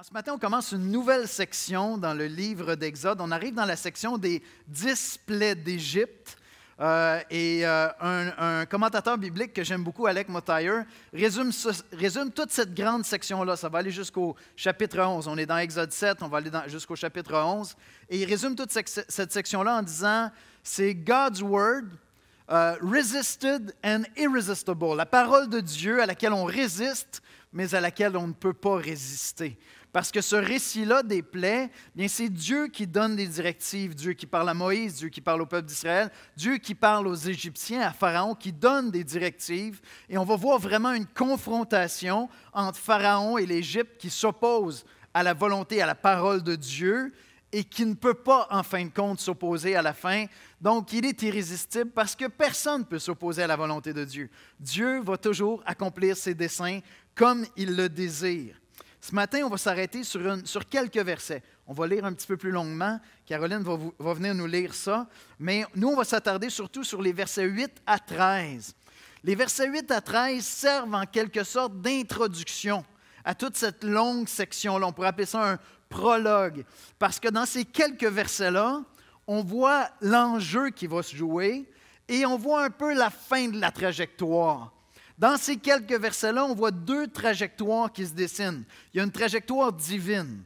Ce matin, on commence une nouvelle section dans le livre d'Exode. On arrive dans la section des 10 plaies d'Égypte. Un commentateur biblique que j'aime beaucoup, Alec Motyer, résume toute cette grande section-là. Ça va aller jusqu'au chapitre 11. On est dans Exode 7, on va aller jusqu'au chapitre 11. Et il résume toute cette section-là en disant, c'est God's Word, resisted and irresistible. La parole de Dieu à laquelle on résiste, mais à laquelle on ne peut pas résister. Parce que ce récit-là des plaies, bien, c'est Dieu qui donne des directives, Dieu qui parle à Moïse, Dieu qui parle au peuple d'Israël, Dieu qui parle aux Égyptiens, à Pharaon, qui donne des directives. Et on va voir vraiment une confrontation entre Pharaon et l'Égypte qui s'oppose à la volonté, à la parole de Dieu et qui ne peut pas, en fin de compte, s'opposer à la fin. Donc, il est irrésistible parce que personne ne peut s'opposer à la volonté de Dieu. Dieu va toujours accomplir ses desseins comme il le désire. Ce matin, on va s'arrêter sur quelques versets. On va lire un petit peu plus longuement. Caroline va venir nous lire ça. Mais nous, on va s'attarder surtout sur les versets 8 à 13. Les versets 8 à 13 servent en quelque sorte d'introduction à toute cette longue section-là. On pourrait appeler ça un prologue. Parce que dans ces quelques versets-là, on voit l'enjeu qui va se jouer et on voit un peu la fin de la trajectoire. Dans ces quelques versets-là, on voit deux trajectoires qui se dessinent. Il y a une trajectoire divine.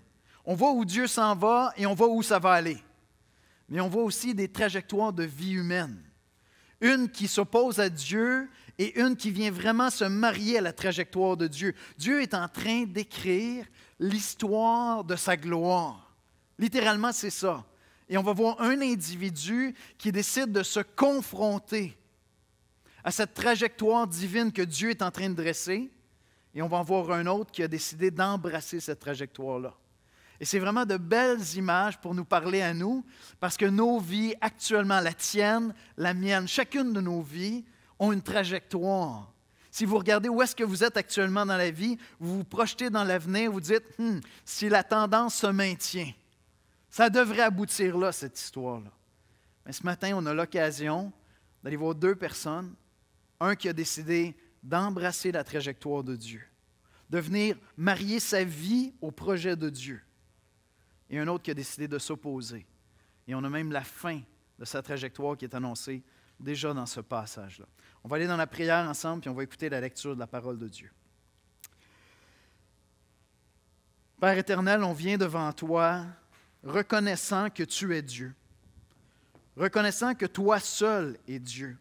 On voit où Dieu s'en va et on voit où ça va aller. Mais on voit aussi des trajectoires de vie humaine. Une qui s'oppose à Dieu et une qui vient vraiment se marier à la trajectoire de Dieu. Dieu est en train d'écrire l'histoire de sa gloire. Littéralement, c'est ça. Et on va voir un individu qui décide de se confronter à cette trajectoire divine que Dieu est en train de dresser, et on va en voir un autre qui a décidé d'embrasser cette trajectoire-là. Et c'est vraiment de belles images pour nous parler à nous, parce que nos vies, actuellement, la tienne, la mienne, chacune de nos vies, ont une trajectoire. Si vous regardez où est-ce que vous êtes actuellement dans la vie, vous vous projetez dans l'avenir, vous dites, si la tendance se maintient, ça devrait aboutir là, cette histoire-là. Mais ce matin, on a l'occasion d'aller voir deux personnes. Un qui a décidé d'embrasser la trajectoire de Dieu, de venir marier sa vie au projet de Dieu. Et un autre qui a décidé de s'opposer. Et on a même la fin de sa trajectoire qui est annoncée déjà dans ce passage-là. On va aller dans la prière ensemble, puis on va écouter la lecture de la parole de Dieu. Père éternel, on vient devant toi, reconnaissant que tu es Dieu, reconnaissant que toi seul es Dieu,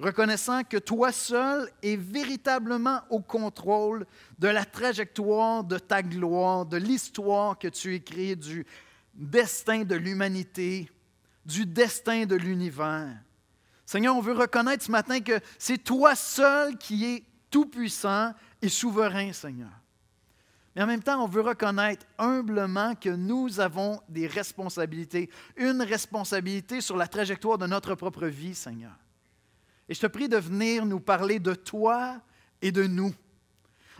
reconnaissant que toi seul es véritablement au contrôle de la trajectoire de ta gloire, de l'histoire que tu écris, du destin de l'humanité, du destin de l'univers. Seigneur, on veut reconnaître ce matin que c'est toi seul qui es tout-puissant et souverain, Seigneur. Mais en même temps, on veut reconnaître humblement que nous avons des responsabilités, une responsabilité sur la trajectoire de notre propre vie, Seigneur. Et je te prie de venir nous parler de toi et de nous,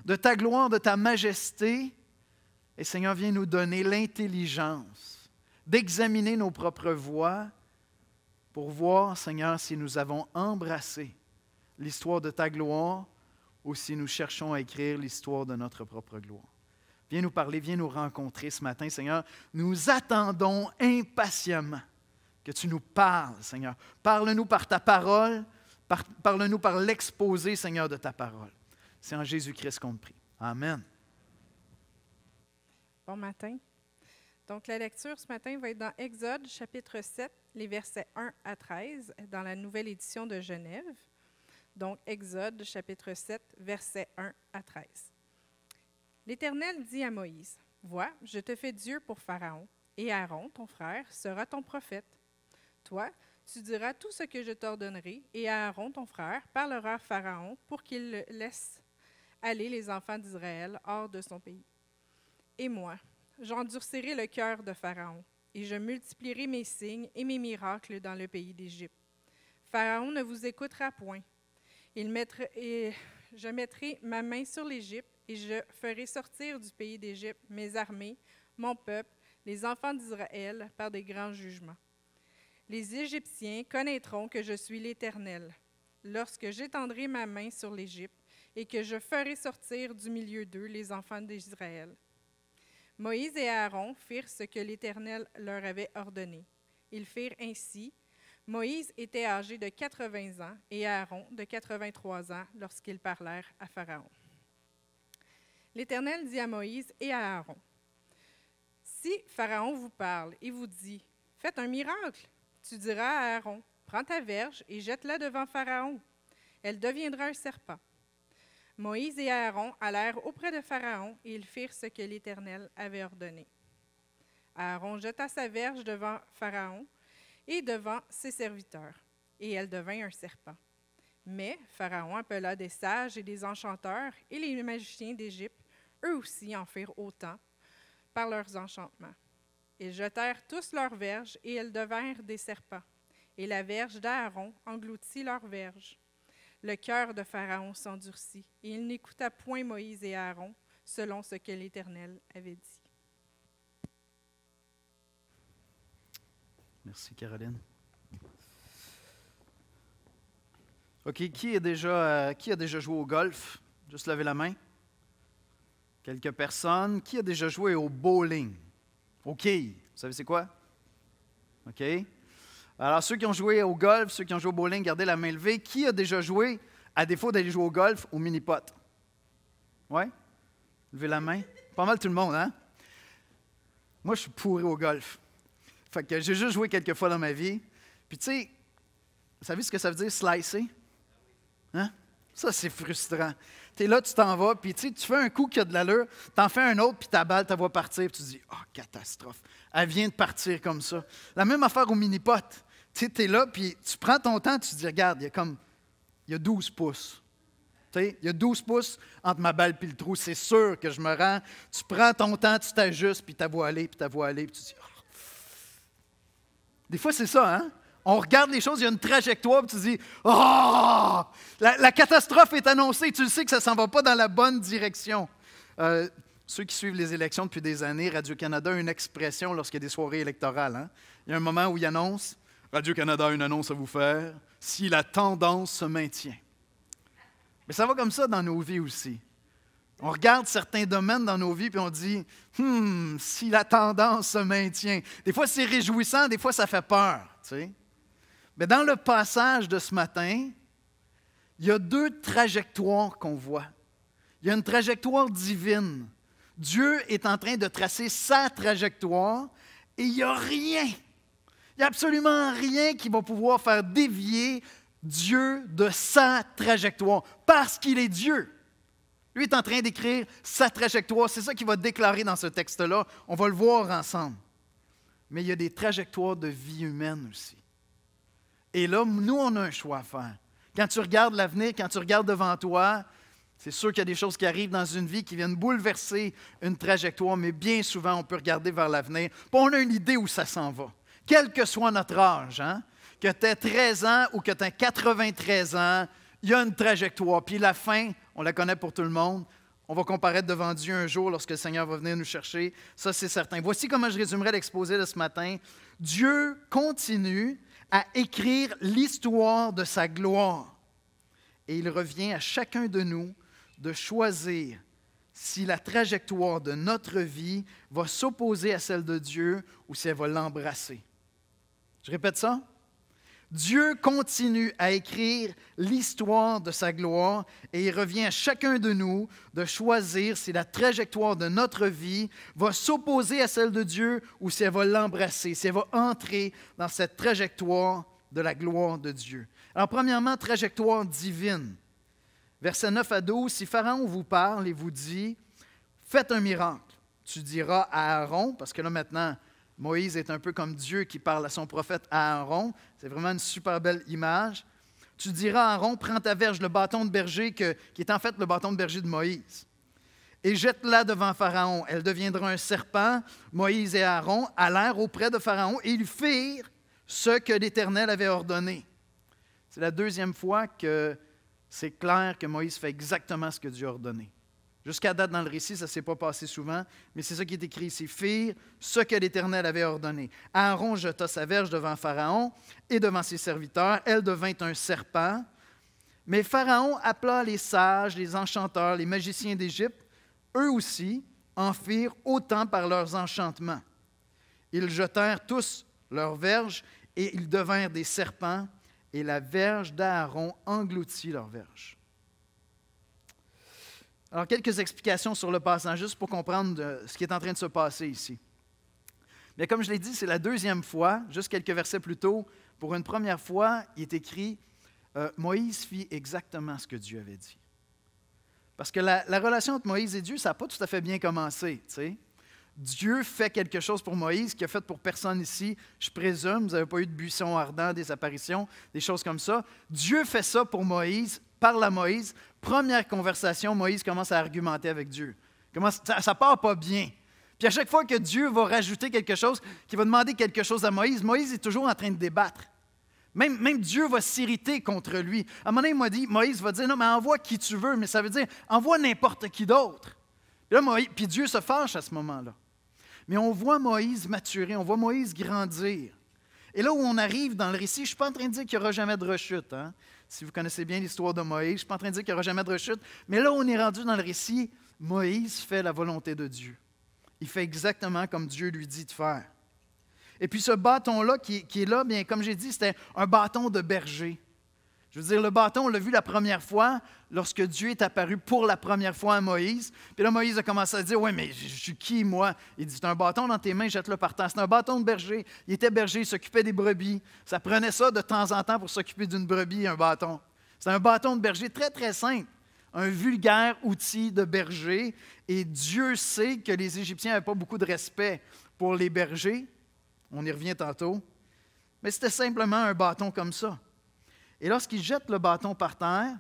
de ta gloire, de ta majesté. Et Seigneur, viens nous donner l'intelligence d'examiner nos propres voies pour voir, Seigneur, si nous avons embrassé l'histoire de ta gloire ou si nous cherchons à écrire l'histoire de notre propre gloire. Viens nous parler, viens nous rencontrer ce matin, Seigneur. Nous attendons impatiemment que tu nous parles, Seigneur. Parle-nous par ta parole. Parle-nous par l'exposé, Seigneur, de ta parole. C'est en Jésus-Christ qu'on te prie. Amen. Bon matin. Donc, la lecture ce matin va être dans Exode, chapitre 7, les versets 1 à 13, dans la nouvelle édition de Genève. Donc, Exode, chapitre 7, versets 1 à 13. L'Éternel dit à Moïse, « Vois, je te fais Dieu pour Pharaon, et Aaron, ton frère, sera ton prophète. Toi, tu diras tout ce que je t'ordonnerai, et Aaron, ton frère, parlera à Pharaon pour qu'il laisse aller les enfants d'Israël hors de son pays. Et moi, j'endurcirai le cœur de Pharaon, et je multiplierai mes signes et mes miracles dans le pays d'Égypte. Pharaon ne vous écoutera point. Je mettrai ma main sur l'Égypte, et je ferai sortir du pays d'Égypte mes armées, mon peuple, les enfants d'Israël, par des grands jugements. Les Égyptiens connaîtront que je suis l'Éternel, lorsque j'étendrai ma main sur l'Égypte et que je ferai sortir du milieu d'eux les enfants d'Israël. Moïse et Aaron firent ce que l'Éternel leur avait ordonné. Ils firent ainsi. Moïse était âgé de 80 ans et Aaron de 83 ans lorsqu'ils parlèrent à Pharaon. L'Éternel dit à Moïse et à Aaron, « Si Pharaon vous parle et vous dit, « Faites un miracle », tu diras à Aaron, « Prends ta verge et jette-la devant Pharaon. Elle deviendra un serpent. » Moïse et Aaron allèrent auprès de Pharaon et ils firent ce que l'Éternel avait ordonné. Aaron jeta sa verge devant Pharaon et devant ses serviteurs, et elle devint un serpent. Mais Pharaon appela des sages et des enchanteurs, et les magiciens d'Égypte, eux aussi en firent autant par leurs enchantements. Ils jetèrent tous leurs verges, et elles devinrent des serpents, et la verge d'Aaron engloutit leur verge. Le cœur de Pharaon s'endurcit, et il n'écouta point Moïse et Aaron, selon ce que l'Éternel avait dit. Merci, Caroline. OK, qui a déjà joué au golf? Juste lever la main. Quelques personnes. Qui a déjà joué au bowling? Au quilles. Vous savez c'est quoi? OK. Alors, ceux qui ont joué au golf, ceux qui ont joué au bowling, gardez la main levée. Qui a déjà joué, à défaut d'aller jouer au golf, au mini-pot? Oui? Levez la main. Pas mal tout le monde, hein? Moi, je suis pourri au golf. Fait que j'ai juste joué quelques fois dans ma vie. Puis, tu sais, vous savez ce que ça veut dire, slicer? Hein? Ça, c'est frustrant. Tu es là, tu t'en vas, puis tu fais un coup qui a de l'allure, tu en fais un autre, puis ta balle, tu vas partir, puis tu te dis, oh, catastrophe. Elle vient de partir comme ça. La même affaire au mini-pot. Tu es là, puis tu prends ton temps, tu te dis, regarde, il y a 12 pouces. Il y a 12 pouces entre ma balle et le trou. C'est sûr que je me rends. Tu prends ton temps, tu t'ajustes, puis tu vois aller, puis tu vois aller, puis tu te dis, oh. Des fois, c'est ça, hein? On regarde les choses, il y a une trajectoire, puis tu te dis, oh! La catastrophe est annoncée, tu le sais que ça ne s'en va pas dans la bonne direction. Ceux qui suivent les élections depuis des années, Radio-Canada a une expression lorsqu'il y a des soirées électorales. Hein? Il y a un moment où il annonce, Radio-Canada a une annonce à vous faire, si la tendance se maintient. Mais ça va comme ça dans nos vies aussi. On regarde certains domaines dans nos vies puis on dit, si la tendance se maintient. Des fois, c'est réjouissant, des fois, ça fait peur. Tu sais. Mais dans le passage de ce matin, il y a deux trajectoires qu'on voit. Il y a une trajectoire divine. Dieu est en train de tracer sa trajectoire et il n'y a rien, il n'y a absolument rien qui va pouvoir faire dévier Dieu de sa trajectoire parce qu'il est Dieu. Lui est en train d'écrire sa trajectoire. C'est ça qu'il va déclarer dans ce texte-là. On va le voir ensemble. Mais il y a des trajectoires de vie humaine aussi. Et là, nous, on a un choix à faire. Quand tu regardes l'avenir, quand tu regardes devant toi, c'est sûr qu'il y a des choses qui arrivent dans une vie qui viennent bouleverser une trajectoire, mais bien souvent, on peut regarder vers l'avenir. Puis on a une idée où ça s'en va. Quel que soit notre âge, hein? Que tu aies 13 ans ou que tu aies 93 ans, il y a une trajectoire. Puis la fin, on la connaît pour tout le monde. On va comparaître devant Dieu un jour lorsque le Seigneur va venir nous chercher. Ça, c'est certain. Voici comment je résumerai l'exposé de ce matin. Dieu continue à écrire l'histoire de sa gloire. Et il revient à chacun de nous de choisir si la trajectoire de notre vie va s'opposer à celle de Dieu ou si elle va l'embrasser. Je répète ça. Dieu continue à écrire l'histoire de sa gloire et il revient à chacun de nous de choisir si la trajectoire de notre vie va s'opposer à celle de Dieu ou si elle va l'embrasser, si elle va entrer dans cette trajectoire de la gloire de Dieu. Alors, premièrement, trajectoire divine. Versets 9 à 12, si Pharaon vous parle et vous dit « Faites un miracle », tu diras à Aaron, parce que là maintenant, Moïse est un peu comme Dieu qui parle à son prophète Aaron. C'est vraiment une super belle image. Tu diras à Aaron, prends ta verge, le bâton de berger, qui est en fait le bâton de berger de Moïse, et jette-la devant Pharaon. Elle deviendra un serpent. Moïse et Aaron allèrent auprès de Pharaon et ils firent ce que l'Éternel avait ordonné. C'est la deuxième fois que c'est clair que Moïse fait exactement ce que Dieu a ordonné. Jusqu'à date dans le récit, ça ne s'est pas passé souvent, mais c'est ça qui est écrit ici. Firent ce que l'Éternel avait ordonné. Aaron jeta sa verge devant Pharaon et devant ses serviteurs. Elle devint un serpent. Mais Pharaon appela les sages, les enchanteurs, les magiciens d'Égypte. Eux aussi, en firent autant par leurs enchantements. Ils jetèrent tous leurs verges, et ils devinrent des serpents, et la verge d'Aaron engloutit leurs verges. Alors, quelques explications sur le passage, juste pour comprendre ce qui est en train de se passer ici. Mais comme je l'ai dit, c'est la deuxième fois, juste quelques versets plus tôt. Pour une première fois, il est écrit Moïse fit exactement ce que Dieu avait dit. Parce que la relation entre Moïse et Dieu, ça n'a pas tout à fait bien commencé. T'sais. Dieu fait quelque chose pour Moïse qu'il a fait pour personne ici. Je présume, vous n'avez pas eu de buisson ardent, des apparitions, des choses comme ça. Dieu fait ça pour Moïse, parle à Moïse. Première conversation, Moïse commence à argumenter avec Dieu. Ça ne part pas bien. Puis à chaque fois que Dieu va rajouter quelque chose, qu'il va demander quelque chose à Moïse, Moïse est toujours en train de débattre. Même Dieu va s'irriter contre lui. À un moment donné, il m'a dit, Moïse va dire, non, mais envoie qui tu veux, mais ça veut dire, envoie n'importe qui d'autre. Puis Dieu se fâche à ce moment-là. Mais on voit Moïse maturer, on voit Moïse grandir. Et là où on arrive dans le récit, je ne suis pas en train de dire qu'il n'y aura jamais de rechute. Hein? Si vous connaissez bien l'histoire de Moïse, je ne suis pas en train de dire qu'il n'y aura jamais de rechute. Mais là où on est rendu dans le récit, Moïse fait la volonté de Dieu. Il fait exactement comme Dieu lui dit de faire. Et puis ce bâton-là qui est là, bien, comme j'ai dit, c'était un bâton de berger. Je veux dire, le bâton, on l'a vu la première fois lorsque Dieu est apparu pour la première fois à Moïse. Puis là, Moïse a commencé à dire, « Oui, mais je suis qui, moi? » Il dit, « C'est un bâton dans tes mains, jette-le par terre. » C'est un bâton de berger. Il était berger, il s'occupait des brebis. Ça prenait ça de temps en temps pour s'occuper d'une brebis, un bâton. C'est un bâton de berger très, très simple. Un vulgaire outil de berger. Et Dieu sait que les Égyptiens n'avaient pas beaucoup de respect pour les bergers. On y revient tantôt. Mais c'était simplement un bâton comme ça. Et lorsqu'il jette le bâton par terre,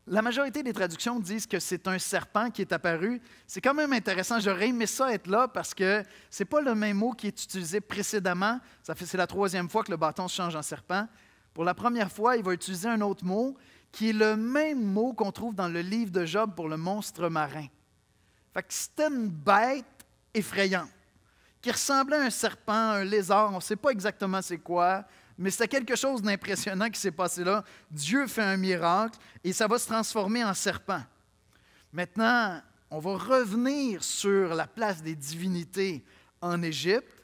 la majorité des traductions disent que c'est un serpent qui est apparu. C'est quand même intéressant. J'aurais aimé ça être là parce que ce n'est pas le même mot qui est utilisé précédemment. C'est la troisième fois que le bâton se change en serpent. Pour la première fois, il va utiliser un autre mot qui est le même mot qu'on trouve dans le livre de Job pour le monstre marin. Fait que c'était une bête effrayante qui ressemblait à un serpent, un lézard. On ne sait pas exactement c'est quoi. Mais c'était quelque chose d'impressionnant qui s'est passé là. Dieu fait un miracle et ça va se transformer en serpent. Maintenant, on va revenir sur la place des divinités en Égypte.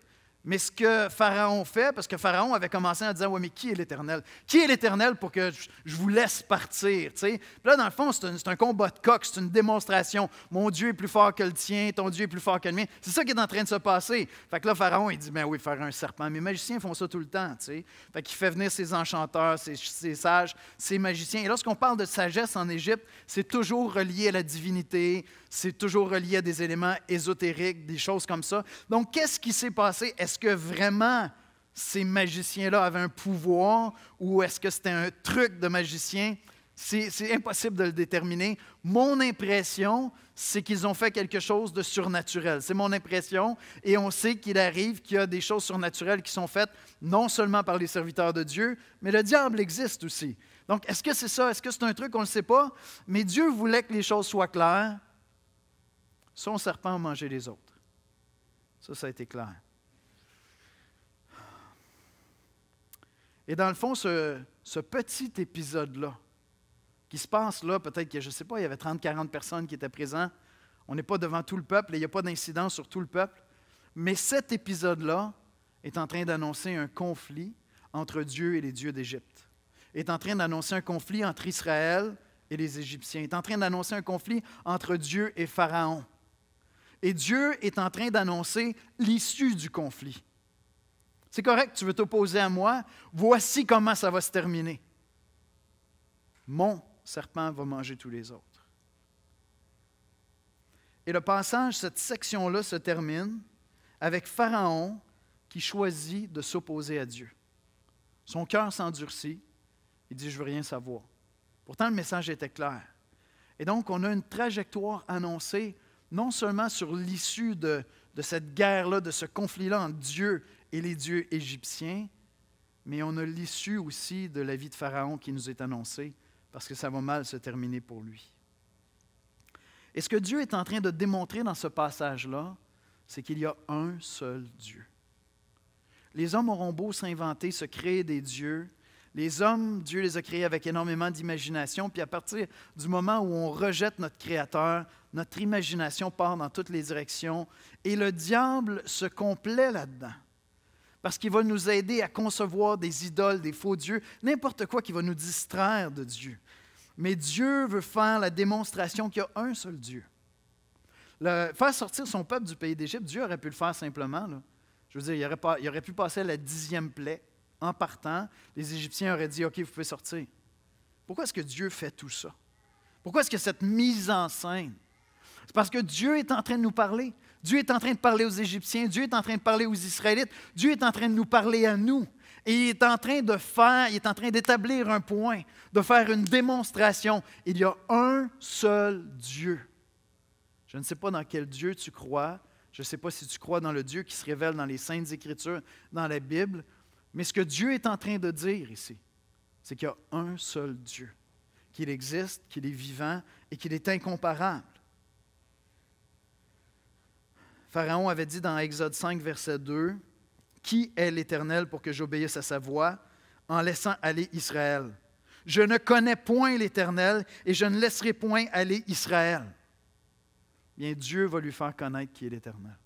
Mais ce que Pharaon fait, parce que Pharaon avait commencé à dire « Oui, mais qui est l'Éternel? Qui est l'Éternel pour que je vous laisse partir? » Puis là, dans le fond, c'est un combat de coq, c'est une démonstration. Mon Dieu est plus fort que le tien, ton Dieu est plus fort que le mien. C'est ça qui est en train de se passer. Fait que là, Pharaon, il dit « Ben oui, faire un serpent. » Mes magiciens font ça tout le temps. Fait qu'il fait venir ses enchanteurs, ses sages, ses magiciens. Et lorsqu'on parle de sagesse en Égypte, c'est toujours relié à la divinité, c'est toujours relié à des éléments ésotériques, des choses comme ça. Donc, qu'est-ce qui s'est passé? Est-ce que vraiment ces magiciens-là avaient un pouvoir ou est-ce que c'était un truc de magicien? C'est impossible de le déterminer. Mon impression, c'est qu'ils ont fait quelque chose de surnaturel. C'est mon impression. Et on sait qu'il arrive qu'il y a des choses surnaturelles qui sont faites non seulement par les serviteurs de Dieu, mais le diable existe aussi. Donc, est-ce que c'est ça? Est-ce que c'est un truc? On ne le sait pas. Mais Dieu voulait que les choses soient claires. Son serpent a mangé les autres. Ça a été clair. Et dans le fond, ce petit épisode-là, qui se passe là, peut-être que, je ne sais pas, il y avait 30-40 personnes qui étaient présentes. On n'est pas devant tout le peuple et il n'y a pas d'incidence sur tout le peuple. Mais cet épisode-là est en train d'annoncer un conflit entre Dieu et les dieux d'Égypte. Est en train d'annoncer un conflit entre Israël et les Égyptiens. Est en train d'annoncer un conflit entre Dieu et Pharaon. Et Dieu est en train d'annoncer l'issue du conflit. C'est correct, tu veux t'opposer à moi, voici comment ça va se terminer. Mon serpent va manger tous les autres. Et le passage, cette section-là se termine avec Pharaon qui choisit de s'opposer à Dieu. Son cœur s'endurcit, il dit « je veux rien savoir ». Pourtant, le message était clair. Et donc, on a une trajectoire annoncée non seulement sur l'issue de cette guerre-là, de ce conflit-là entre Dieu et les dieux égyptiens, mais on a l'issue aussi de la vie de Pharaon qui nous est annoncée, parce que ça va mal se terminer pour lui. Et ce que Dieu est en train de démontrer dans ce passage-là, c'est qu'il y a un seul Dieu. Les hommes auront beau s'inventer, se créer des dieux, Les hommes, Dieu les a créés avec énormément d'imagination, puis à partir du moment où on rejette notre Créateur, notre imagination part dans toutes les directions, et le diable se complaît là-dedans, parce qu'il va nous aider à concevoir des idoles, des faux dieux, n'importe quoi qui va nous distraire de Dieu. Mais Dieu veut faire la démonstration qu'il y a un seul Dieu. Faire sortir son peuple du pays d'Égypte, Dieu aurait pu le faire simplement, là. Je veux dire, il aurait pu passer à la 10e plaie. En partant, les Égyptiens auraient dit « OK, vous pouvez sortir ». Pourquoi est-ce que Dieu fait tout ça? Pourquoi est-ce que cette mise en scène? C'est parce que Dieu est en train de nous parler. Dieu est en train de parler aux Égyptiens. Dieu est en train de parler aux Israélites. Dieu est en train de nous parler à nous. Et il est en train d'établir un point, de faire une démonstration. Il y a un seul Dieu. Je ne sais pas dans quel Dieu tu crois. Je ne sais pas si tu crois dans le Dieu qui se révèle dans les Saintes Écritures, dans la Bible. Mais ce que Dieu est en train de dire ici, c'est qu'il y a un seul Dieu, qu'il existe, qu'il est vivant et qu'il est incomparable. Pharaon avait dit dans Exode 5, verset 2, « Qui est l'Éternel pour que j'obéisse à sa voix en laissant aller Israël? Je ne connais point l'Éternel et je ne laisserai point aller Israël. » Bien, Dieu va lui faire connaître qui est l'Éternel.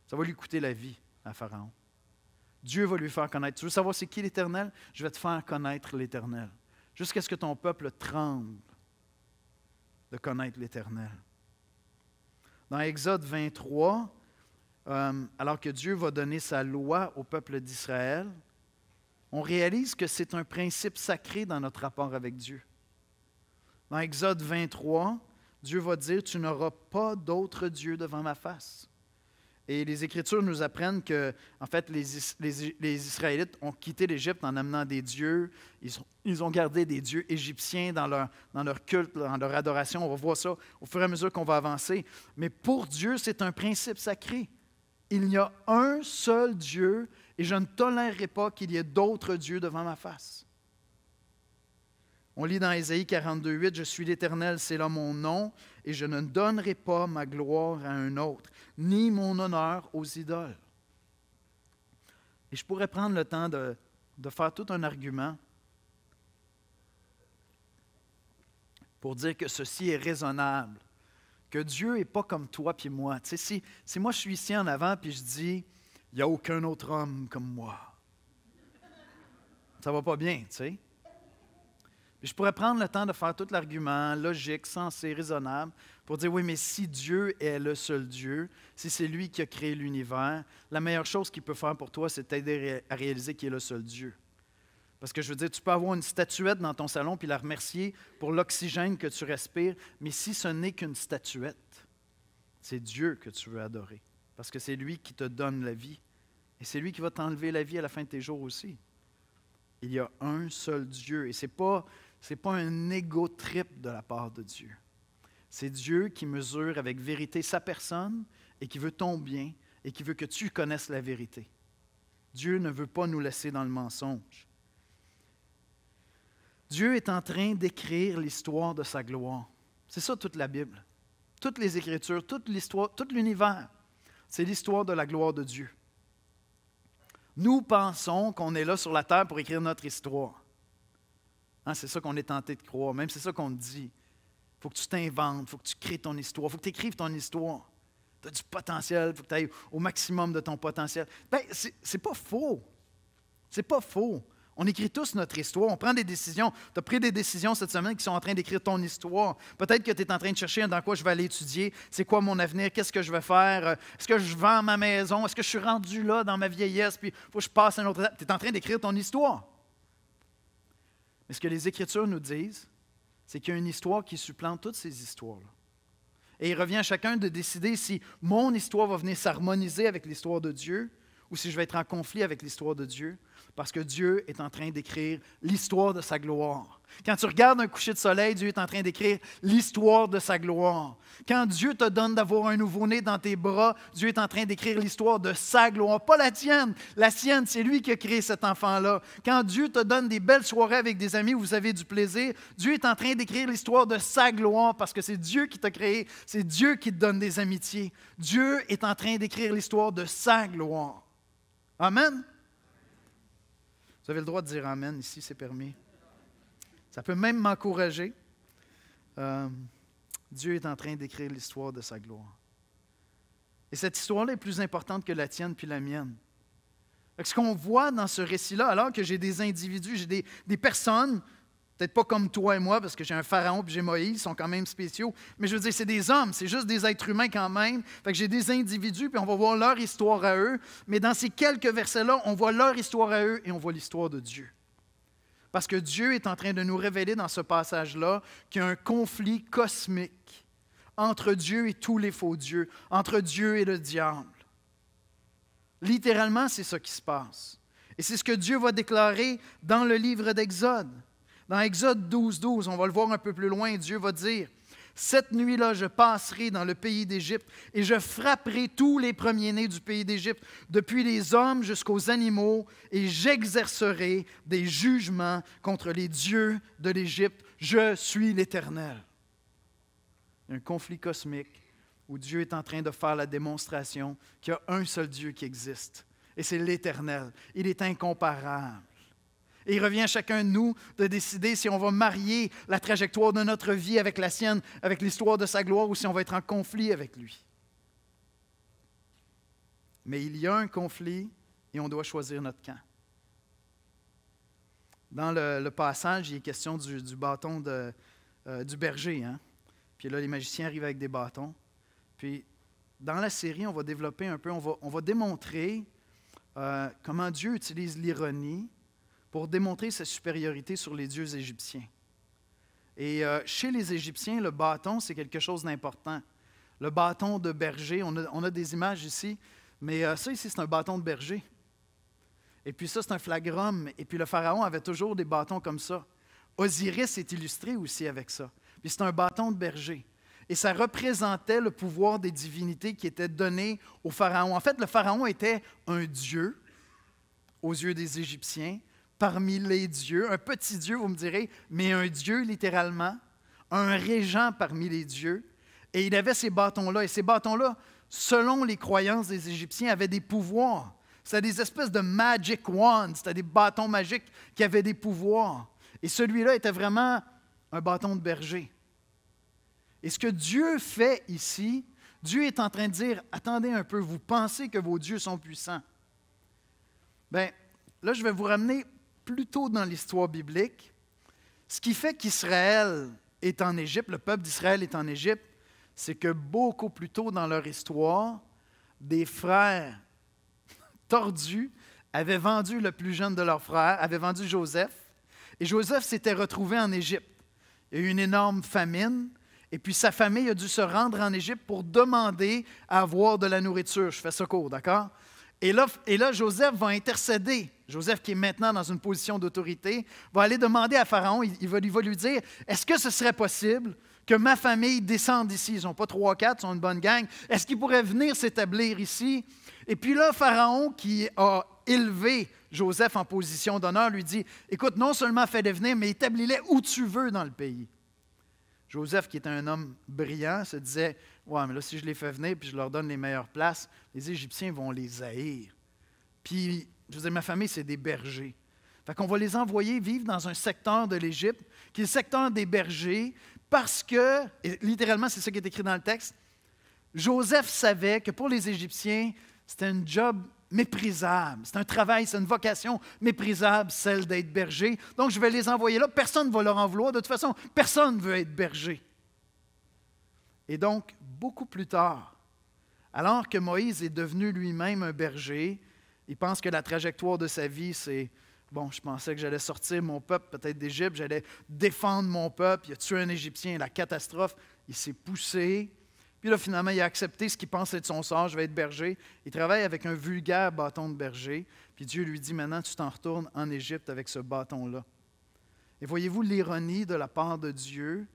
Ça va lui coûter la vie à Pharaon. Dieu va lui faire connaître. Tu veux savoir c'est qui l'Éternel? Je vais te faire connaître l'Éternel. Jusqu'à ce que ton peuple tremble de connaître l'Éternel. Dans Exode 23, alors que Dieu va donner sa loi au peuple d'Israël, on réalise que c'est un principe sacré dans notre rapport avec Dieu. Dans Exode 23, Dieu va dire « Tu n'auras pas d'autre Dieu devant ma face ». Et les Écritures nous apprennent que, en fait, les Israélites ont quitté l'Égypte en amenant des dieux. Ils ont gardé des dieux égyptiens dans leur culte, dans leur adoration. On va voir ça au fur et à mesure qu'on va avancer. Mais pour Dieu, c'est un principe sacré. Il y a un seul Dieu et je ne tolérerai pas qu'il y ait d'autres dieux devant ma face. On lit dans Ésaïe 42, 8, « Je suis l'Éternel, c'est là mon nom, et je ne donnerai pas ma gloire à un autre, ni mon honneur aux idoles. » Et je pourrais prendre le temps de faire tout un argument pour dire que ceci est raisonnable, que Dieu n'est pas comme toi puis moi. Tu sais, si moi je suis ici en avant puis je dis « Il n'y a aucun autre homme comme moi », ça ne va pas bien, tu sais. Puis je pourrais prendre le temps de faire tout l'argument logique, sensé, raisonnable, pour dire, oui, mais si Dieu est le seul Dieu, si c'est lui qui a créé l'univers, la meilleure chose qu'il peut faire pour toi, c'est t'aider à réaliser qu'il est le seul Dieu. Parce que je veux dire, tu peux avoir une statuette dans ton salon puis la remercier pour l'oxygène que tu respires, mais si ce n'est qu'une statuette, c'est Dieu que tu veux adorer, parce que c'est lui qui te donne la vie, et c'est lui qui va t'enlever la vie à la fin de tes jours aussi. Il y a un seul Dieu, et ce n'est pas un égo-trip de la part de Dieu. C'est Dieu qui mesure avec vérité sa personne et qui veut ton bien et qui veut que tu connaisses la vérité. Dieu ne veut pas nous laisser dans le mensonge. Dieu est en train d'écrire l'histoire de sa gloire. C'est ça toute la Bible. Toutes les Écritures, toute l'histoire, tout l'univers, c'est l'histoire de la gloire de Dieu. Nous pensons qu'on est là sur la terre pour écrire notre histoire. Hein, c'est ça qu'on est tenté de croire, même c'est ça qu'on te dit. Il faut que tu t'inventes, il faut que tu crées ton histoire, il faut que tu écrives ton histoire. Tu as du potentiel, il faut que tu ailles au maximum de ton potentiel. Bien, c'est pas faux. C'est pas faux. On écrit tous notre histoire, on prend des décisions. Tu as pris des décisions cette semaine qui sont en train d'écrire ton histoire. Peut-être que tu es en train de chercher dans quoi je vais aller étudier, c'est quoi mon avenir, qu'est-ce que je vais faire, est-ce que je vends ma maison, est-ce que je suis rendu là dans ma vieillesse, puis il faut que je passe à une autre étape. Tu es en train d'écrire ton histoire. Mais ce que les Écritures nous disent, c'est qu'il y a une histoire qui supplante toutes ces histoires-là. Et il revient à chacun de décider si mon histoire va venir s'harmoniser avec l'histoire de Dieu ou si je vais être en conflit avec l'histoire de Dieu, parce que Dieu est en train d'écrire l'histoire de sa gloire. Quand tu regardes un coucher de soleil, Dieu est en train d'écrire l'histoire de sa gloire. Quand Dieu te donne d'avoir un nouveau-né dans tes bras, Dieu est en train d'écrire l'histoire de sa gloire, pas la tienne. La sienne, c'est lui qui a créé cet enfant-là. Quand Dieu te donne des belles soirées avec des amis où vous avez du plaisir, Dieu est en train d'écrire l'histoire de sa gloire parce que c'est Dieu qui t'a créé, c'est Dieu qui te donne des amitiés. Dieu est en train d'écrire l'histoire de sa gloire. Amen. Vous avez le droit de dire Amen ici, c'est permis. Ça peut même m'encourager. Dieu est en train d'écrire l'histoire de sa gloire. Et cette histoire-là est plus importante que la tienne puis la mienne. Ce qu'on voit dans ce récit-là, alors que j'ai des individus, j'ai des personnes, peut-être pas comme toi et moi, parce que j'ai un pharaon puis j'ai Moïse, ils sont quand même spéciaux, mais je veux dire, c'est des hommes, c'est juste des êtres humains quand même. Fait que j'ai des individus, puis on va voir leur histoire à eux, mais dans ces quelques versets-là, on voit leur histoire à eux et on voit l'histoire de Dieu. Parce que Dieu est en train de nous révéler dans ce passage-là qu'il y a un conflit cosmique entre Dieu et tous les faux dieux, entre Dieu et le diable. Littéralement, c'est ça qui se passe. Et c'est ce que Dieu va déclarer dans le livre d'Exode. Dans Exode 12, on va le voir un peu plus loin, Dieu va dire « Cette nuit-là, je passerai dans le pays d'Égypte et je frapperai tous les premiers-nés du pays d'Égypte, depuis les hommes jusqu'aux animaux, et j'exercerai des jugements contre les dieux de l'Égypte. Je suis l'Éternel. » Un conflit cosmique où Dieu est en train de faire la démonstration qu'il y a un seul Dieu qui existe, et c'est l'Éternel. Il est incomparable. Et il revient à chacun de nous de décider si on va marier la trajectoire de notre vie avec la sienne, avec l'histoire de sa gloire, ou si on va être en conflit avec lui. Mais il y a un conflit et on doit choisir notre camp. Dans le passage, il est question du bâton du berger. Hein? Puis là, les magiciens arrivent avec des bâtons. Puis, dans la série, on va développer un peu, on va démontrer comment Dieu utilise l'ironie pour démontrer sa supériorité sur les dieux égyptiens. Et chez les Égyptiens, le bâton, c'est quelque chose d'important. Le bâton de berger, on a des images ici, mais ça ici, c'est un bâton de berger. Et puis ça, c'est un flagrum. Et puis le pharaon avait toujours des bâtons comme ça. Osiris est illustré aussi avec ça. Puis c'est un bâton de berger. Et ça représentait le pouvoir des divinités qui étaient données au pharaon. En fait, le pharaon était un dieu aux yeux des Égyptiens, parmi les dieux, un petit dieu, vous me direz, mais un dieu littéralement, un régent parmi les dieux. Et il avait ces bâtons-là. Et ces bâtons-là, selon les croyances des Égyptiens, avaient des pouvoirs. C'était des espèces de magic wands, c'était des bâtons magiques qui avaient des pouvoirs. Et celui-là était vraiment un bâton de berger. Et ce que Dieu fait ici, Dieu est en train de dire, attendez un peu, vous pensez que vos dieux sont puissants. Bien, là, je vais vous ramener plus tôt dans l'histoire biblique. Ce qui fait qu'Israël est en Égypte, le peuple d'Israël est en Égypte, c'est que beaucoup plus tôt dans leur histoire, des frères tordus avaient vendu le plus jeune de leurs frères, avaient vendu Joseph, et Joseph s'était retrouvé en Égypte. Il y a eu une énorme famine, et puis sa famille a dû se rendre en Égypte pour demander à avoir de la nourriture. Je fais ça court, d'accord? Et là, Joseph va intercéder. Joseph, qui est maintenant dans une position d'autorité, va aller demander à Pharaon, il va lui dire, est-ce que ce serait possible que ma famille descende ici? Ils n'ont pas 3 ou 4, ils sont une bonne gang. Est-ce qu'ils pourraient venir s'établir ici? Et puis là, Pharaon, qui a élevé Joseph en position d'honneur, lui dit, écoute, non seulement fais-les venir, mais établis-les où tu veux dans le pays. Joseph, qui était un homme brillant, se disait, ouais, mais là, si je les fais venir puis je leur donne les meilleures places, les Égyptiens vont les haïr. Puis, je veux dire, ma famille, c'est des bergers. Fait qu'on va les envoyer vivre dans un secteur de l'Égypte, qui est le secteur des bergers, parce que, et littéralement, c'est ça qui est écrit dans le texte, Joseph savait que pour les Égyptiens, c'était un job méprisable. C'est un travail, c'est une vocation méprisable, celle d'être berger. Donc, je vais les envoyer là. Personne ne va leur en vouloir. De toute façon, personne ne veut être berger. Et donc, beaucoup plus tard, alors que Moïse est devenu lui-même un berger, il pense que la trajectoire de sa vie, c'est, bon, je pensais que j'allais sortir mon peuple peut-être d'Égypte, j'allais défendre mon peuple, il a tué un Égyptien, la catastrophe, il s'est poussé. Puis là, finalement, il a accepté ce qu'il pense être son sort, je vais être berger. Il travaille avec un vulgaire bâton de berger. Puis Dieu lui dit, maintenant, tu t'en retournes en Égypte avec ce bâton-là. Et voyez-vous l'ironie de la part de Dieu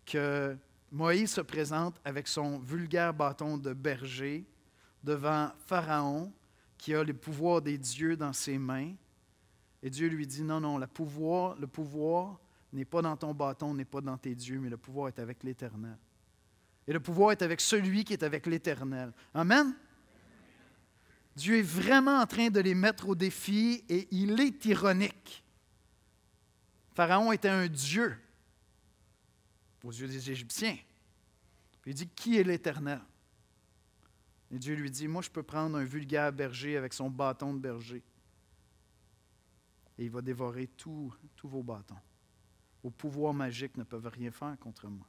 que Moïse se présente avec son vulgaire bâton de berger devant Pharaon, qui a le pouvoir des dieux dans ses mains. Et Dieu lui dit, non, non, le pouvoir n'est pas dans ton bâton, n'est pas dans tes dieux, mais le pouvoir est avec l'Éternel. Et le pouvoir est avec celui qui est avec l'Éternel. Amen? Dieu est vraiment en train de les mettre au défi et il est ironique. Pharaon était un dieu aux yeux des Égyptiens. Puis il dit, qui est l'Éternel? Et Dieu lui dit, moi je peux prendre un vulgaire berger avec son bâton de berger. Et il va dévorer tous vos bâtons. Vos pouvoirs magiques ne peuvent rien faire contre moi.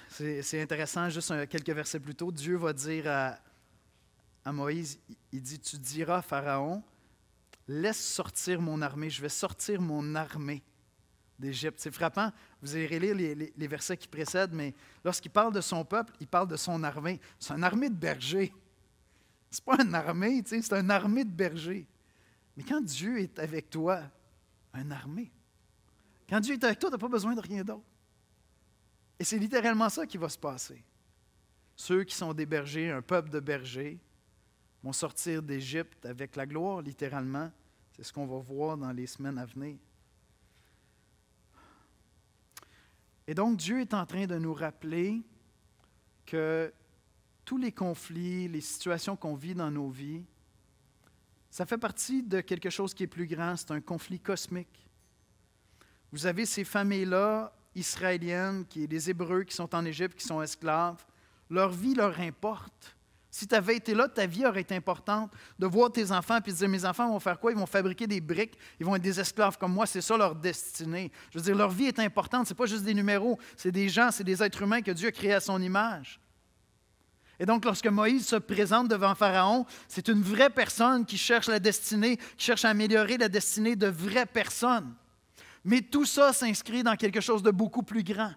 C'est intéressant, juste quelques versets plus tôt, Dieu va dire à Moïse, il dit, tu diras à Pharaon, laisse sortir mon armée, je vais sortir mon armée d'Égypte. C'est frappant, vous allez relire les versets qui précèdent, mais lorsqu'il parle de son peuple, il parle de son armée. C'est une armée de bergers. Ce n'est pas une armée, c'est une armée de bergers. Mais quand Dieu est avec toi, une armée. Quand Dieu est avec toi, tu n'as pas besoin de rien d'autre. Et c'est littéralement ça qui va se passer. Ceux qui sont des bergers, un peuple de bergers, vont sortir d'Égypte avec la gloire, littéralement. C'est ce qu'on va voir dans les semaines à venir. Et donc, Dieu est en train de nous rappeler que tous les conflits, les situations qu'on vit dans nos vies, ça fait partie de quelque chose qui est plus grand, c'est un conflit cosmique. Vous avez ces familles-là, israéliennes, des Hébreux qui sont en Égypte, qui sont esclaves. Leur vie leur importe. Si tu avais été là, ta vie aurait été importante. De voir tes enfants et de dire, mes enfants vont faire quoi? Ils vont fabriquer des briques, ils vont être des esclaves comme moi, c'est ça leur destinée. Je veux dire, leur vie est importante, ce n'est pas juste des numéros, c'est des gens, c'est des êtres humains que Dieu a créés à son image. Et donc, lorsque Moïse se présente devant Pharaon, c'est une vraie personne qui cherche la destinée, qui cherche à améliorer la destinée de vraies personnes. Mais tout ça s'inscrit dans quelque chose de beaucoup plus grand,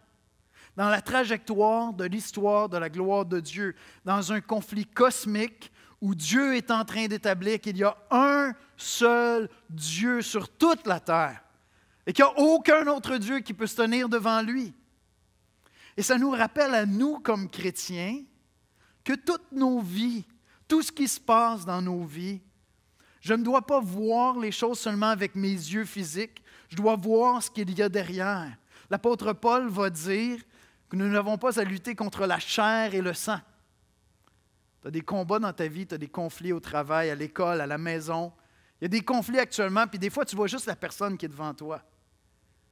dans la trajectoire de l'histoire de la gloire de Dieu, dans un conflit cosmique où Dieu est en train d'établir qu'il y a un seul Dieu sur toute la terre et qu'il n'y a aucun autre Dieu qui peut se tenir devant lui. Et ça nous rappelle à nous, comme chrétiens, que toutes nos vies, tout ce qui se passe dans nos vies, je ne dois pas voir les choses seulement avec mes yeux physiques, je dois voir ce qu'il y a derrière. L'apôtre Paul va dire que nous n'avons pas à lutter contre la chair et le sang. Tu as des combats dans ta vie, tu as des conflits au travail, à l'école, à la maison. Il y a des conflits actuellement, puis des fois, tu vois juste la personne qui est devant toi.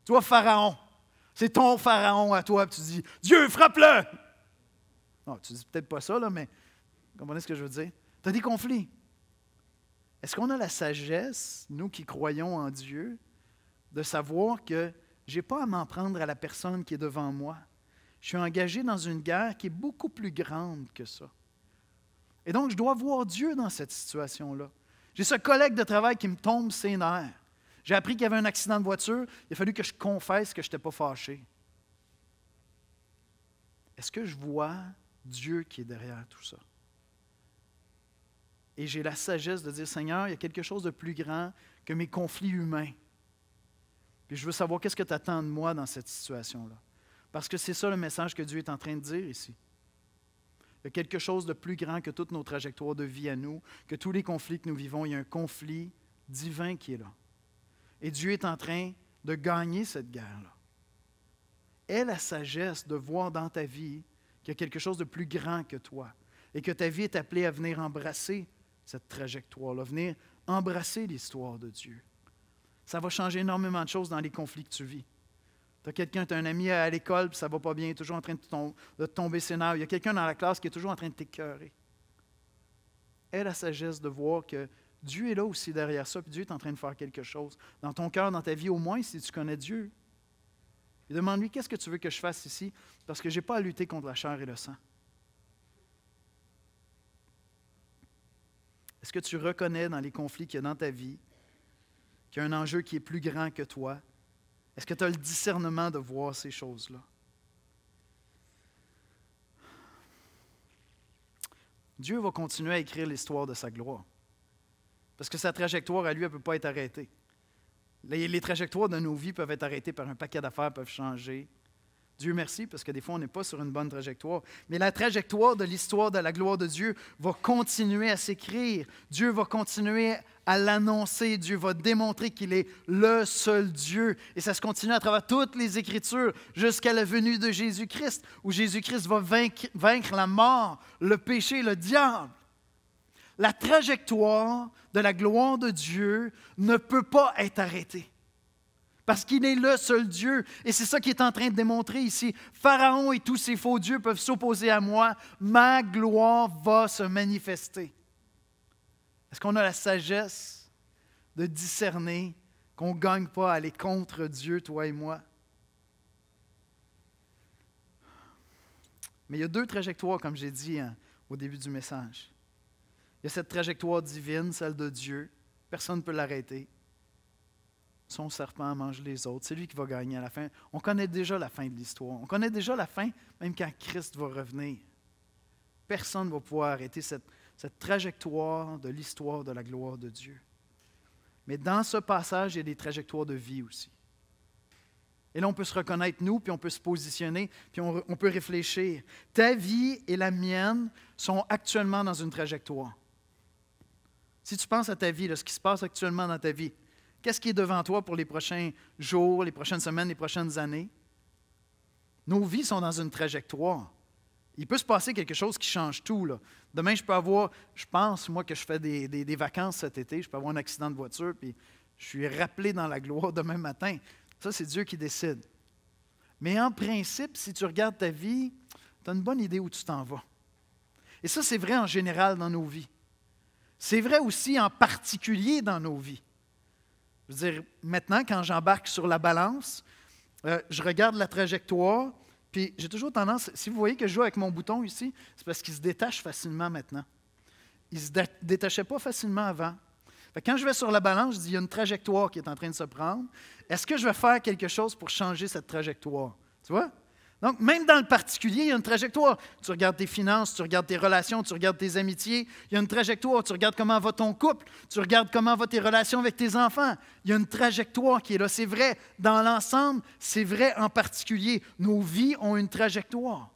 Tu vois Pharaon. C'est ton Pharaon à toi, puis tu dis « Dieu, frappe-le! » Non, tu ne dis peut-être pas ça, là, mais vous comprenez ce que je veux dire? Tu as des conflits. Est-ce qu'on a la sagesse, nous qui croyons en Dieu, de savoir que je n'ai pas à m'en prendre à la personne qui est devant moi? Je suis engagé dans une guerre qui est beaucoup plus grande que ça. Et donc, je dois voir Dieu dans cette situation-là. J'ai ce collègue de travail qui me tombe ses nerfs. J'ai appris qu'il y avait un accident de voiture. Il a fallu que je confesse que je n'étais pas fâché. Est-ce que je vois Dieu qui est derrière tout ça? Et j'ai la sagesse de dire, Seigneur, il y a quelque chose de plus grand que mes conflits humains. Puis je veux savoir qu'est-ce que tu attends de moi dans cette situation-là. Parce que c'est ça le message que Dieu est en train de dire ici. Il y a quelque chose de plus grand que toutes nos trajectoires de vie à nous, que tous les conflits que nous vivons. Il y a un conflit divin qui est là. Et Dieu est en train de gagner cette guerre-là. Aie la sagesse de voir dans ta vie qu'il y a quelque chose de plus grand que toi et que ta vie est appelée à venir embrasser cette trajectoire-là, venir embrasser l'histoire de Dieu. Ça va changer énormément de choses dans les conflits que tu vis. Tu as quelqu'un, tu as un ami à l'école, puis ça ne va pas bien, il est toujours en train de te tomber ses nerfs. Il y a quelqu'un dans la classe qui est toujours en train de t'écœurer. Aie la sagesse de voir que Dieu est là aussi derrière ça, puis Dieu est en train de faire quelque chose. Dans ton cœur, dans ta vie, au moins, si tu connais Dieu. Et demande-lui, qu'est-ce que tu veux que je fasse ici? Parce que je n'ai pas à lutter contre la chair et le sang. Est-ce que tu reconnais dans les conflits qu'il y a dans ta vie qu'il y a un enjeu qui est plus grand que toi? Est-ce que tu as le discernement de voir ces choses-là? Dieu va continuer à écrire l'histoire de sa gloire. Parce que sa trajectoire à lui, elle ne peut pas être arrêtée. Les trajectoires de nos vies peuvent être arrêtées par un paquet d'affaires, peuvent changer. Dieu merci, parce que des fois, on n'est pas sur une bonne trajectoire. Mais la trajectoire de l'histoire de la gloire de Dieu va continuer à s'écrire. Dieu va continuer à l'annoncer. Dieu va démontrer qu'il est le seul Dieu. Et ça se continue à travers toutes les Écritures jusqu'à la venue de Jésus-Christ, où Jésus-Christ va vaincre la mort, le péché, le diable. La trajectoire de la gloire de Dieu ne peut pas être arrêtée. Parce qu'il est le seul Dieu. Et c'est ça qu'il est en train de démontrer ici. Pharaon et tous ses faux dieux peuvent s'opposer à moi. Ma gloire va se manifester. Est-ce qu'on a la sagesse de discerner qu'on ne gagne pas à aller contre Dieu, toi et moi? Mais il y a deux trajectoires, comme j'ai dit au début du message. Il y a cette trajectoire divine, celle de Dieu. Personne ne peut l'arrêter. Son serpent mange les autres. C'est lui qui va gagner à la fin. On connaît déjà la fin de l'histoire. On connaît déjà la fin, même quand Christ va revenir. Personne ne va pouvoir arrêter cette trajectoire de l'histoire de la gloire de Dieu. Mais dans ce passage, il y a des trajectoires de vie aussi. Et là, on peut se reconnaître, nous, puis on peut se positionner, puis on peut réfléchir. Ta vie et la mienne sont actuellement dans une trajectoire. Si tu penses à ta vie, là, ce qui se passe actuellement dans ta vie, qu'est-ce qui est devant toi pour les prochains jours, les prochaines semaines, les prochaines années? Nos vies sont dans une trajectoire. Il peut se passer quelque chose qui change tout, là. Demain, je pense, moi, que je fais des vacances cet été, je peux avoir un accident de voiture, puis je suis rappelé dans la gloire demain matin. Ça, c'est Dieu qui décide. Mais en principe, si tu regardes ta vie, tu as une bonne idée où tu t'en vas. Et ça, c'est vrai en général dans nos vies. C'est vrai aussi en particulier dans nos vies. Je veux dire, maintenant, quand j'embarque sur la balance, je regarde la trajectoire, puis j'ai toujours tendance, si vous voyez que je joue avec mon bouton ici, c'est parce qu'il se détache facilement maintenant. Il ne se détachait pas facilement avant. Fait que quand je vais sur la balance, je dis, il y a une trajectoire qui est en train de se prendre. Est-ce que je vais faire quelque chose pour changer cette trajectoire? Tu vois? Donc, même dans le particulier, il y a une trajectoire. Tu regardes tes finances, tu regardes tes relations, tu regardes tes amitiés. Il y a une trajectoire. Tu regardes comment va ton couple. Tu regardes comment vont tes relations avec tes enfants. Il y a une trajectoire qui est là. C'est vrai dans l'ensemble, c'est vrai en particulier. Nos vies ont une trajectoire.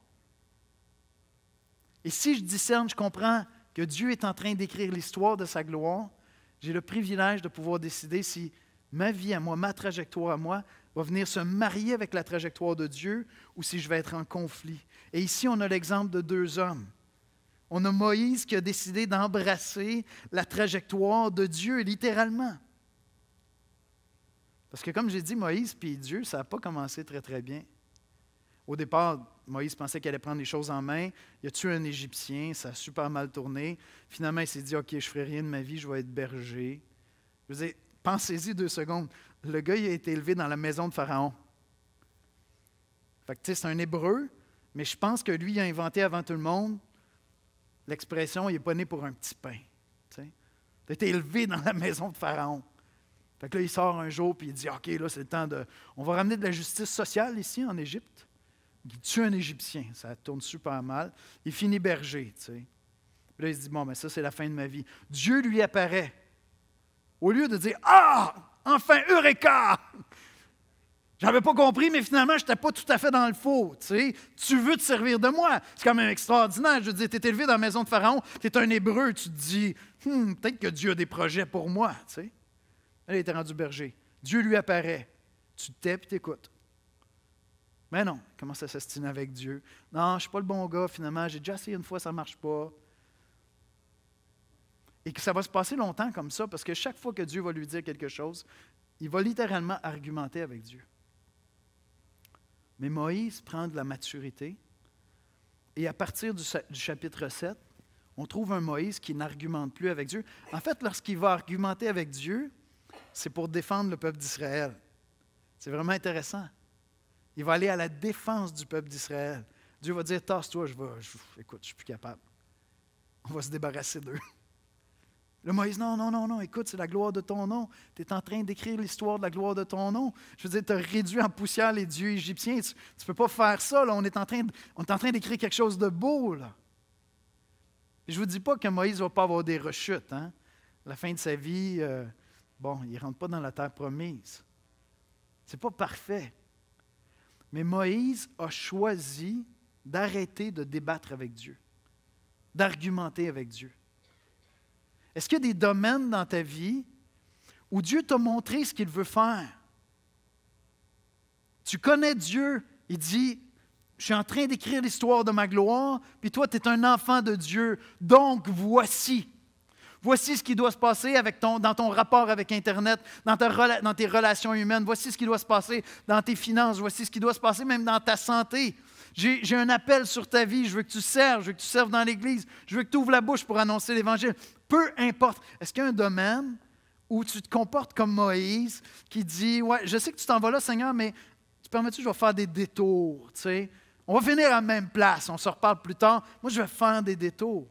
Et si je discerne, je comprends que Dieu est en train d'écrire l'histoire de sa gloire, j'ai le privilège de pouvoir décider si ma vie à moi, ma trajectoire à moi, va venir se marier avec la trajectoire de Dieu ou si je vais être en conflit. Et ici, on a l'exemple de deux hommes. On a Moïse qui a décidé d'embrasser la trajectoire de Dieu, littéralement. Parce que comme j'ai dit, Moïse puis Dieu, ça n'a pas commencé très, très bien. Au départ, Moïse pensait qu'il allait prendre les choses en main. Il a tué un Égyptien, ça a super mal tourné. Finalement, il s'est dit, OK, je ne ferai rien de ma vie, je vais être berger. Je veux dire, pensez-y 2 secondes. Le gars, il a été élevé dans la maison de Pharaon. Fait que, tu sais, c'est un Hébreu, mais je pense que lui, il a inventé avant tout le monde l'expression « il n'est pas né pour un petit pain ». Tu as été élevé dans la maison de Pharaon. Fait que là, il sort un jour et il dit « OK, là, c'est le temps de... On va ramener de la justice sociale ici, en Égypte. » Il tue un Égyptien. Ça tourne super mal. Il finit berger, tu sais. Puis là, il se dit « Bon, mais ça, c'est la fin de ma vie. » Dieu lui apparaît. Au lieu de dire « Ah! Enfin, Eureka! J'avais pas compris, mais finalement, je n'étais pas tout à fait dans le faux. Tu sais. Tu veux te servir de moi. C'est quand même extraordinaire. Je veux dire, tu es élevé dans la maison de Pharaon, tu es un Hébreu, tu te dis peut-être que Dieu a des projets pour moi. Tu sais. Elle était rendue berger. Dieu lui apparaît. Tu te tais et tu écoutes. Mais non, il commence à s'astiner avec Dieu. Non, je ne suis pas le bon gars, finalement. J'ai déjà essayé une fois, ça ne marche pas. Et que ça va se passer longtemps comme ça, parce que chaque fois que Dieu va lui dire quelque chose, il va littéralement argumenter avec Dieu. Mais Moïse prend de la maturité, et à partir du chapitre 7, on trouve un Moïse qui n'argumente plus avec Dieu. En fait, lorsqu'il va argumenter avec Dieu, c'est pour défendre le peuple d'Israël. C'est vraiment intéressant. Il va aller à la défense du peuple d'Israël. Dieu va dire, tasse-toi, écoute, je ne suis plus capable. On va se débarrasser d'eux. Le Moïse, non, écoute, c'est la gloire de ton nom. Tu es en train d'écrire l'histoire de la gloire de ton nom. Je veux dire, tu as réduit en poussière les dieux égyptiens. Tu ne peux pas faire ça. Là. On est en train d'écrire quelque chose de beau. Là. Et je ne vous dis pas que Moïse ne va pas avoir des rechutes. Hein? À la fin de sa vie, il ne rentre pas dans la terre promise. Ce n'est pas parfait. Mais Moïse a choisi d'arrêter de débattre avec Dieu, d'argumenter avec Dieu. Est-ce qu'il y a des domaines dans ta vie où Dieu t'a montré ce qu'il veut faire? Tu connais Dieu, il dit, je suis en train d'écrire l'histoire de ma gloire, puis toi, tu es un enfant de Dieu, donc voici. Voici ce qui doit se passer dans ton rapport avec Internet, dans tes relations humaines. Voici ce qui doit se passer dans tes finances. Voici ce qui doit se passer même dans ta santé. J'ai un appel sur ta vie. Je veux que tu serves. Je veux que tu serves dans l'Église. Je veux que tu ouvres la bouche pour annoncer l'Évangile. Peu importe. Est-ce qu'il y a un domaine où tu te comportes comme Moïse qui dit, « Ouais, je sais que tu t'en vas là, Seigneur, mais tu permets-tu que je vais faire des détours? Tu sais? On va finir à la même place. On se reparle plus tard. Moi, je vais faire des détours. »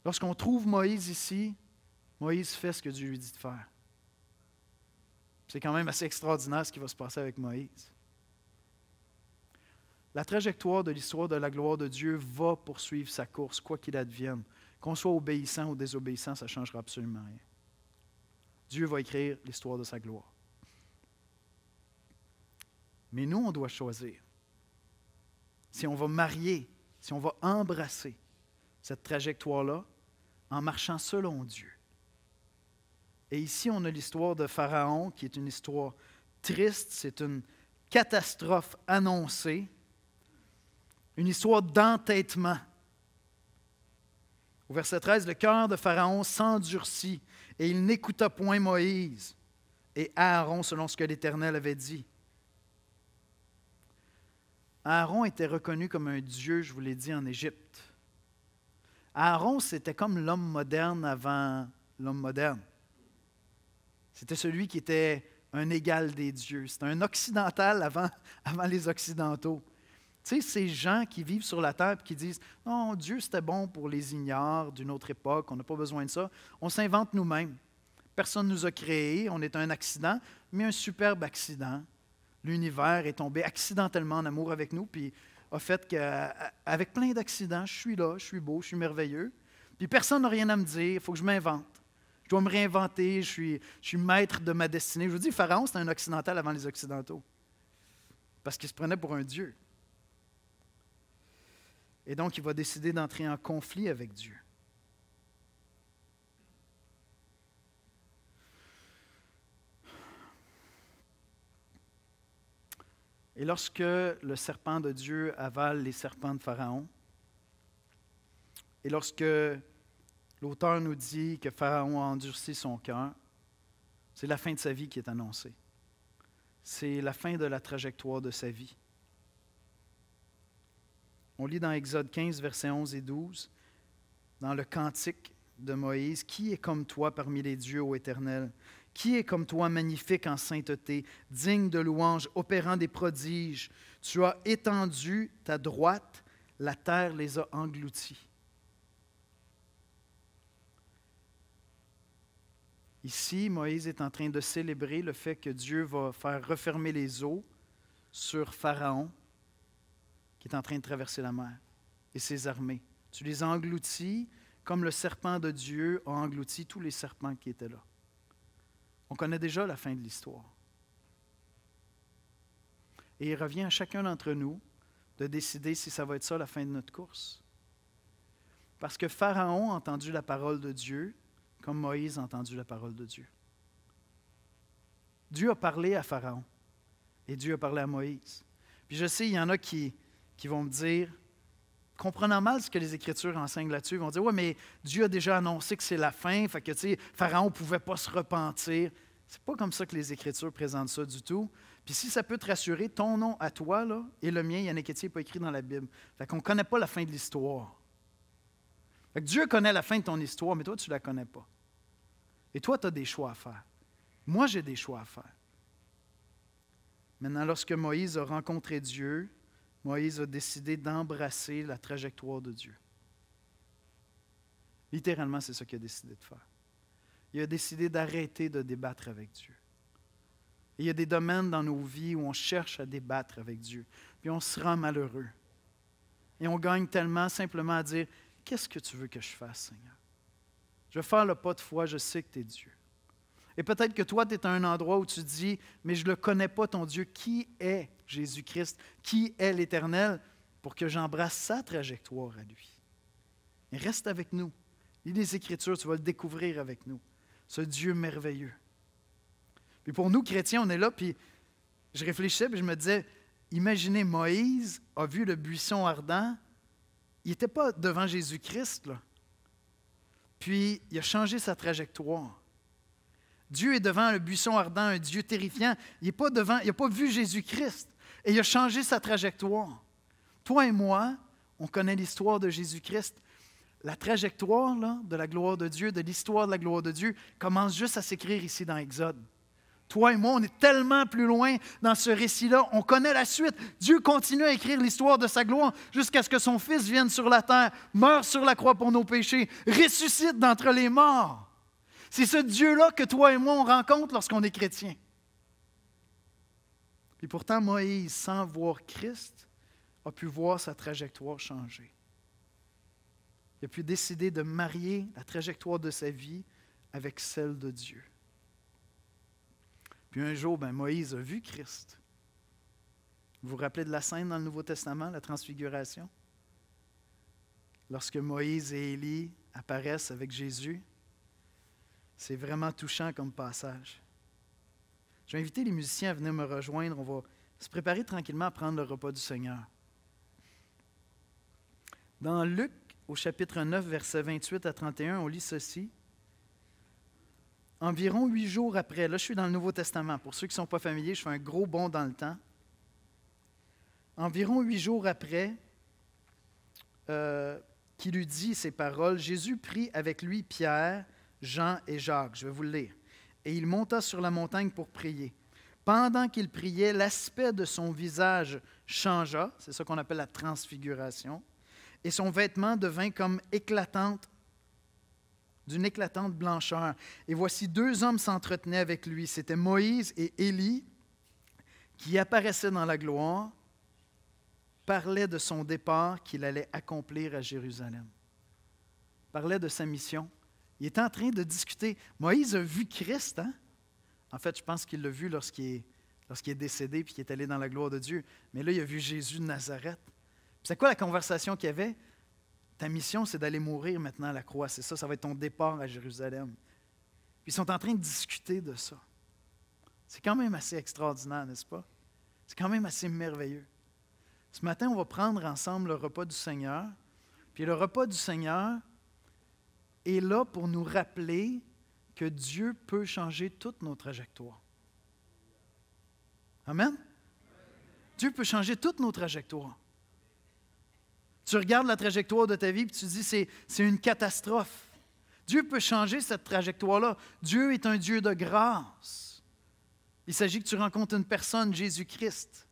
Lorsqu'on trouve Moïse ici, Moïse fait ce que Dieu lui dit de faire. C'est quand même assez extraordinaire ce qui va se passer avec Moïse. La trajectoire de l'histoire de la gloire de Dieu va poursuivre sa course, quoi qu'il advienne. Qu'on soit obéissant ou désobéissant, ça ne changera absolument rien. Dieu va écrire l'histoire de sa gloire. Mais nous, on doit choisir. Si on va marier, si on va embrasser cette trajectoire-là en marchant selon Dieu. Et ici, on a l'histoire de Pharaon, qui est une histoire triste, c'est une catastrophe annoncée, une histoire d'entêtement. Au verset 13, le cœur de Pharaon s'endurcit et il n'écouta point Moïse et Aaron selon ce que l'Éternel avait dit. Aaron était reconnu comme un dieu, je vous l'ai dit, en Égypte. Aaron, c'était comme l'homme moderne avant l'homme moderne. C'était celui qui était un égal des dieux. C'était un occidental avant les occidentaux. Tu sais, ces gens qui vivent sur la terre et qui disent « Non, Dieu, c'était bon pour les ignares d'une autre époque, on n'a pas besoin de ça. » On s'invente nous-mêmes. Personne ne nous a créés, on est un accident, mais un superbe accident. L'univers est tombé accidentellement en amour avec nous, puis a fait qu'avec plein d'accidents, je suis là, je suis beau, je suis merveilleux. Puis personne n'a rien à me dire, il faut que je m'invente. Je dois me réinventer, je suis maître de ma destinée. Je vous dis, Pharaon, c'était un occidental avant les Occidentaux. Parce qu'il se prenait pour un dieu. Et donc, il va décider d'entrer en conflit avec Dieu. Et lorsque le serpent de Dieu avale les serpents de Pharaon, et lorsque l'auteur nous dit que Pharaon a endurci son cœur, c'est la fin de sa vie qui est annoncée. C'est la fin de la trajectoire de sa vie. On lit dans Exode 15, versets 11 et 12, dans le cantique de Moïse, « Qui est comme toi parmi les dieux, ô Éternel? Qui est comme toi, magnifique en sainteté, digne de louange, opérant des prodiges? Tu as étendu ta droite, la terre les a engloutis. » Ici, Moïse est en train de célébrer le fait que Dieu va faire refermer les eaux sur Pharaon, qui est en train de traverser la mer, et ses armées. Tu les as engloutis comme le serpent de Dieu a englouti tous les serpents qui étaient là. On connaît déjà la fin de l'histoire. Et il revient à chacun d'entre nous de décider si ça va être ça la fin de notre course. Parce que Pharaon a entendu la parole de Dieu comme Moïse a entendu la parole de Dieu. Dieu a parlé à Pharaon et Dieu a parlé à Moïse. Puis je sais, il y en a qui vont me dire, comprenant mal ce que les Écritures enseignent là-dessus, ils vont dire « Oui, mais Dieu a déjà annoncé que c'est la fin, fait que, tu sais, Pharaon ne pouvait pas se repentir. » C'est pas comme ça que les Écritures présentent ça du tout. Puis si ça peut te rassurer, ton nom à toi là, et le mien, Yannick Etier, n'est pas écrit dans la Bible. Fait qu'on ne connaît pas la fin de l'histoire. Fait que Dieu connaît la fin de ton histoire, mais toi, tu ne la connais pas. Et toi, tu as des choix à faire. Moi, j'ai des choix à faire. Maintenant, lorsque Moïse a rencontré Dieu, Moïse a décidé d'embrasser la trajectoire de Dieu. Littéralement, c'est ça qu'il a décidé de faire. Il a décidé d'arrêter de débattre avec Dieu. Et il y a des domaines dans nos vies où on cherche à débattre avec Dieu, puis on se rend malheureux. Et on gagne tellement simplement à dire « Qu'est-ce que tu veux que je fasse, Seigneur? Je vais faire le pas de foi, je sais que tu es Dieu. » Et peut-être que toi, tu es à un endroit où tu dis, mais je ne le connais pas, ton Dieu. Qui est Jésus-Christ? Qui est l'Éternel pour que j'embrasse sa trajectoire à lui? Et reste avec nous. Lis les Écritures, tu vas le découvrir avec nous. Ce Dieu merveilleux. Puis pour nous, chrétiens, on est là, puis je réfléchissais, puis je me disais, imaginez, Moïse a vu le buisson ardent. Il n'était pas devant Jésus-Christ, là. Puis il a changé sa trajectoire. Dieu est devant le buisson ardent, un Dieu terrifiant. Il n'a pas vu Jésus-Christ. Et il a changé sa trajectoire. Toi et moi, on connaît l'histoire de Jésus-Christ. La trajectoire là, de la gloire de Dieu, de l'histoire de la gloire de Dieu, commence juste à s'écrire ici dans Exode. Toi et moi, on est tellement plus loin dans ce récit-là. On connaît la suite. Dieu continue à écrire l'histoire de sa gloire jusqu'à ce que son Fils vienne sur la terre, meure sur la croix pour nos péchés, ressuscite d'entre les morts. C'est ce Dieu-là que toi et moi, on rencontre lorsqu'on est chrétien. Et pourtant, Moïse, sans voir Christ, a pu voir sa trajectoire changer. Il a pu décider de marier la trajectoire de sa vie avec celle de Dieu. Puis un jour, Moïse a vu Christ. Vous vous rappelez de la scène dans le Nouveau Testament, la transfiguration? Lorsque Moïse et Élie apparaissent avec Jésus, c'est vraiment touchant comme passage. Je vais inviter les musiciens à venir me rejoindre. On va se préparer tranquillement à prendre le repas du Seigneur. Dans Luc, au chapitre 9, versets 28 à 31, on lit ceci. Environ 8 jours après, là je suis dans le Nouveau Testament. Pour ceux qui ne sont pas familiers, je fais un gros bond dans le temps. Environ 8 jours après qu'il eut dit ces paroles, Jésus prit avec lui Pierre, Jean et Jacques. Je vais vous le lire. Et il monta sur la montagne pour prier. Pendant qu'il priait, l'aspect de son visage changea, c'est ça qu'on appelle la transfiguration, et son vêtement devint comme d'une éclatante blancheur. Et voici 2 hommes s'entretenaient avec lui. C'était Moïse et Élie qui apparaissaient dans la gloire, parlaient de son départ qu'il allait accomplir à Jérusalem. Parlaient de sa mission. Il est en train de discuter. Moïse a vu Christ, hein? En fait, je pense qu'il l'a vu lorsqu'il est décédé puis qu'il est allé dans la gloire de Dieu. Mais là, il a vu Jésus de Nazareth. C'est quoi la conversation qu'il y avait? Ta mission, c'est d'aller mourir maintenant à la croix. C'est ça, ça va être ton départ à Jérusalem. Puis ils sont en train de discuter de ça. C'est quand même assez extraordinaire, n'est-ce pas? C'est quand même assez merveilleux. Ce matin, on va prendre ensemble le repas du Seigneur. Puis le repas du Seigneur est là pour nous rappeler que Dieu peut changer toutes nos trajectoires. Amen? Dieu peut changer toutes nos trajectoires. Tu regardes la trajectoire de ta vie et tu te dis c'est une catastrophe. Dieu peut changer cette trajectoire-là. Dieu est un Dieu de grâce. Il s'agit que tu rencontres une personne, Jésus-Christ.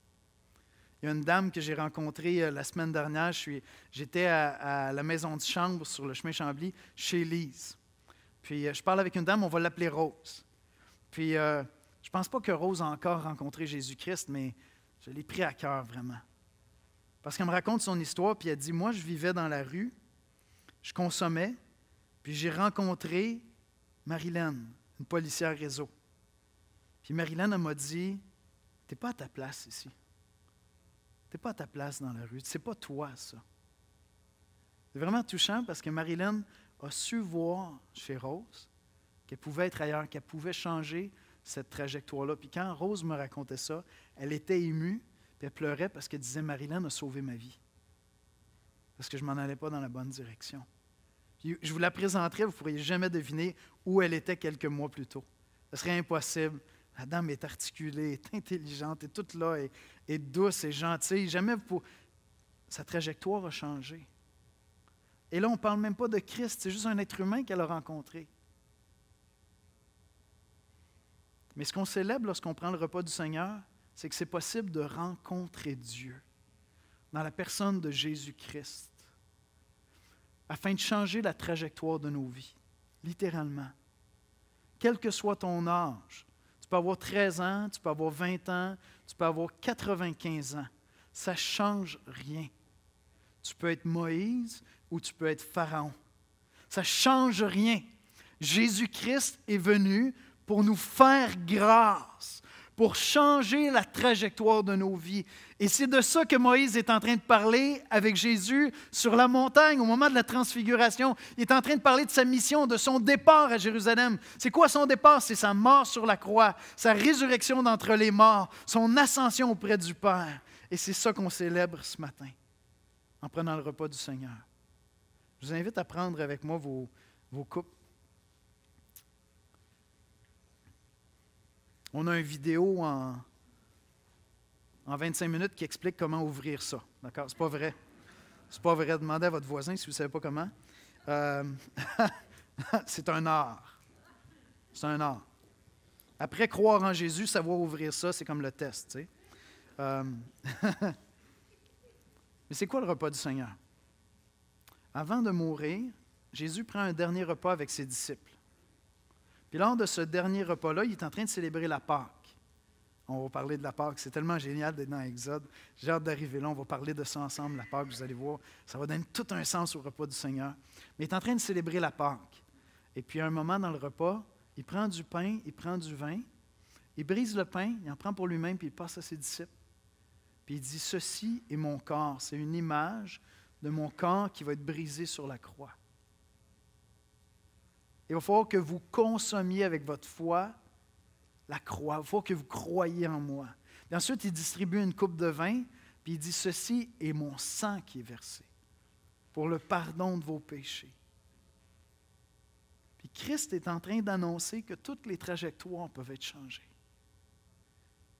Il y a une dame que j'ai rencontrée la semaine dernière. J'étais à la maison de chambre sur le chemin Chambly, chez Lise. Puis je parle avec une dame, on va l'appeler Rose. Puis je ne pense pas que Rose a encore rencontré Jésus-Christ, mais je l'ai pris à cœur vraiment. Parce qu'elle me raconte son histoire, puis elle dit, moi je vivais dans la rue, je consommais, puis j'ai rencontré Marilyn, une policière réseau. Puis Marilyn, elle m'a dit, tu n'es pas à ta place ici. Tu n'es pas à ta place dans la rue. Ce n'est pas toi, ça. C'est vraiment touchant parce que Marilyn a su voir chez Rose qu'elle pouvait être ailleurs, qu'elle pouvait changer cette trajectoire-là. Puis quand Rose me racontait ça, elle était émue, puis elle pleurait parce qu'elle disait, Marilyn a sauvé ma vie. Parce que je ne m'en allais pas dans la bonne direction. Puis je vous la présenterai, vous ne pourriez jamais deviner où elle était quelques mois plus tôt. Ce serait impossible. La dame est articulée, est intelligente, est toute là, est douce, est gentille. Sa trajectoire a changé. Et là, on ne parle même pas de Christ, c'est juste un être humain qu'elle a rencontré. Mais ce qu'on célèbre lorsqu'on prend le repas du Seigneur, c'est que c'est possible de rencontrer Dieu dans la personne de Jésus-Christ, afin de changer la trajectoire de nos vies, littéralement. Quel que soit ton âge, tu peux avoir 13 ans, tu peux avoir 20 ans, tu peux avoir 95 ans, ça ne change rien. Tu peux être Moïse ou tu peux être Pharaon. Ça ne change rien. Jésus-Christ est venu pour nous faire grâce, pour changer la trajectoire de nos vies. Et c'est de ça que Moïse est en train de parler avec Jésus sur la montagne au moment de la transfiguration. Il est en train de parler de sa mission, de son départ à Jérusalem. C'est quoi son départ? C'est sa mort sur la croix, sa résurrection d'entre les morts, son ascension auprès du Père. Et c'est ça qu'on célèbre ce matin, en prenant le repas du Seigneur. Je vous invite à prendre avec moi vos coupes. On a une vidéo en 25 minutes qui explique comment ouvrir ça. D'accord? C'est pas vrai. C'est pas vrai. Demandez à votre voisin si vous ne savez pas comment. C'est un art. C'est un art. Après croire en Jésus, savoir ouvrir ça, c'est comme le test. Tu sais. Mais c'est quoi le repas du Seigneur? Avant de mourir, Jésus prend un dernier repas avec ses disciples. Puis lors de ce dernier repas-là, il est en train de célébrer la Pâque. On va parler de la Pâque. C'est tellement génial d'être dans Exode. J'ai hâte d'arriver là. On va parler de ça ensemble, la Pâque. Vous allez voir, ça va donner tout un sens au repas du Seigneur. Mais il est en train de célébrer la Pâque. Et puis, à un moment dans le repas, il prend du pain, il prend du vin, il brise le pain, il en prend pour lui-même, puis il passe à ses disciples. Puis il dit, « Ceci est mon corps. » C'est une image de mon corps qui va être brisé sur la croix. Il va falloir que vous consommiez avec votre foi la croix. Il va falloir que vous croyiez en moi. Et ensuite, il distribue une coupe de vin, puis il dit, « Ceci est mon sang qui est versé pour le pardon de vos péchés. » Puis Christ est en train d'annoncer que toutes les trajectoires peuvent être changées.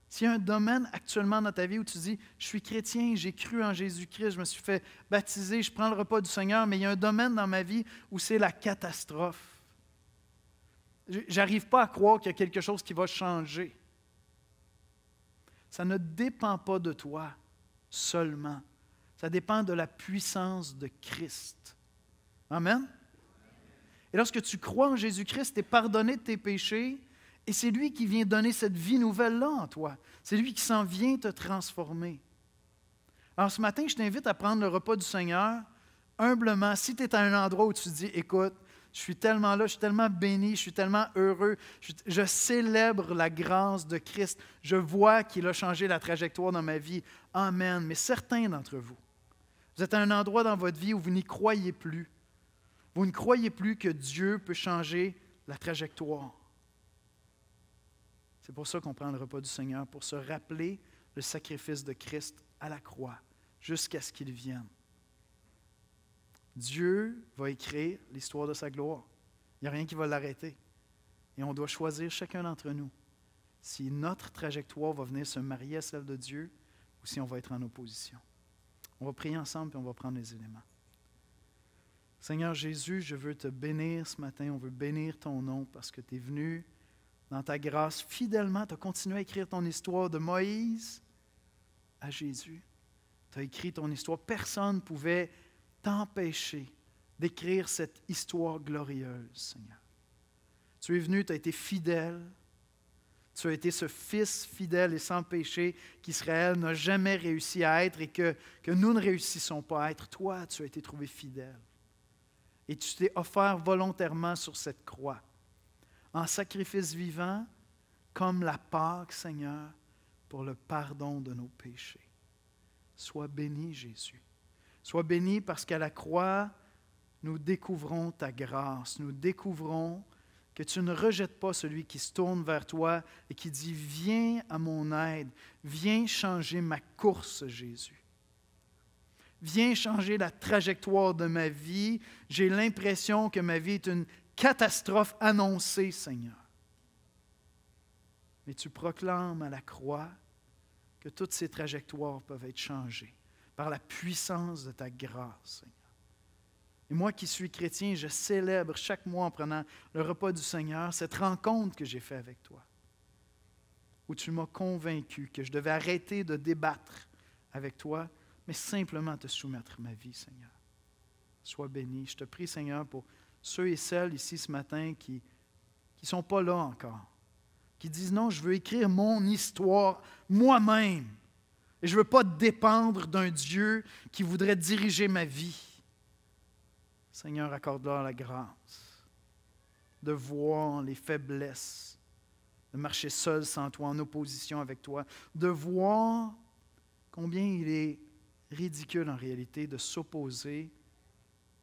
S'il y a un domaine actuellement dans ta vie où tu dis, « Je suis chrétien, j'ai cru en Jésus-Christ, je me suis fait baptiser, je prends le repas du Seigneur, mais il y a un domaine dans ma vie où c'est la catastrophe. » J'arrive pas à croire qu'il y a quelque chose qui va changer. Ça ne dépend pas de toi seulement. Ça dépend de la puissance de Christ. Amen? Et lorsque tu crois en Jésus-Christ, tu es pardonné de tes péchés et c'est lui qui vient donner cette vie nouvelle-là en toi. C'est lui qui s'en vient te transformer. Alors ce matin, je t'invite à prendre le repas du Seigneur humblement. Si tu es à un endroit où tu te dis, écoute, je suis tellement là, je suis tellement béni, je suis tellement heureux. Je célèbre la grâce de Christ. Je vois qu'il a changé la trajectoire dans ma vie. Amen. Mais certains d'entre vous, vous êtes à un endroit dans votre vie où vous n'y croyez plus. Vous ne croyez plus que Dieu peut changer la trajectoire. C'est pour ça qu'on prend le repas du Seigneur, pour se rappeler le sacrifice de Christ à la croix, jusqu'à ce qu'il vienne. Dieu va écrire l'histoire de sa gloire. Il n'y a rien qui va l'arrêter. Et on doit choisir chacun d'entre nous si notre trajectoire va venir se marier à celle de Dieu ou si on va être en opposition. On va prier ensemble et on va prendre les éléments. Seigneur Jésus, je veux te bénir ce matin. On veut bénir ton nom parce que tu es venu dans ta grâce fidèlement. Tu as continué à écrire ton histoire de Moïse à Jésus. Tu as écrit ton histoire. Personne ne pouvait t'empêcher d'écrire cette histoire glorieuse, Seigneur. Tu es venu, tu as été fidèle. Tu as été ce Fils fidèle et sans péché qu'Israël n'a jamais réussi à être et que nous ne réussissons pas à être. Toi, tu as été trouvé fidèle. Et tu t'es offert volontairement sur cette croix, en sacrifice vivant, comme la Pâque, Seigneur, pour le pardon de nos péchés. Sois béni, Jésus. Sois béni parce qu'à la croix, nous découvrons ta grâce. Nous découvrons que tu ne rejettes pas celui qui se tourne vers toi et qui dit « Viens à mon aide, viens changer ma course, Jésus. Viens changer la trajectoire de ma vie. J'ai l'impression que ma vie est une catastrophe annoncée, Seigneur. » Mais tu proclames à la croix que toutes ces trajectoires peuvent être changées par la puissance de ta grâce, Seigneur. Et moi qui suis chrétien, je célèbre chaque mois en prenant le repas du Seigneur, cette rencontre que j'ai faite avec toi, où tu m'as convaincu que je devais arrêter de débattre avec toi, mais simplement te soumettre ma vie, Seigneur. Sois béni. Je te prie, Seigneur, pour ceux et celles ici ce matin qui ne sont pas là encore, qui disent non, je veux écrire mon histoire moi-même. Et je ne veux pas dépendre d'un Dieu qui voudrait diriger ma vie. Seigneur, accorde-leur la grâce de voir les faiblesses de marcher seul sans toi, en opposition avec toi, de voir combien il est ridicule en réalité de s'opposer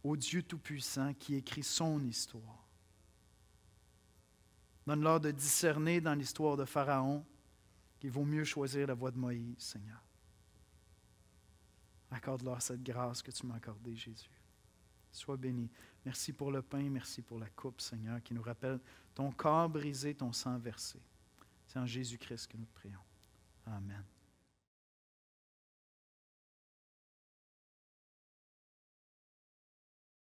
au Dieu Tout-Puissant qui écrit son histoire. Donne-leur de discerner dans l'histoire de Pharaon qu'il vaut mieux choisir la voie de Moïse, Seigneur. Accorde-leur cette grâce que tu m'as accordée, Jésus. Sois béni. Merci pour le pain, merci pour la coupe, Seigneur, qui nous rappelle ton corps brisé, ton sang versé. C'est en Jésus-Christ que nous te prions. Amen.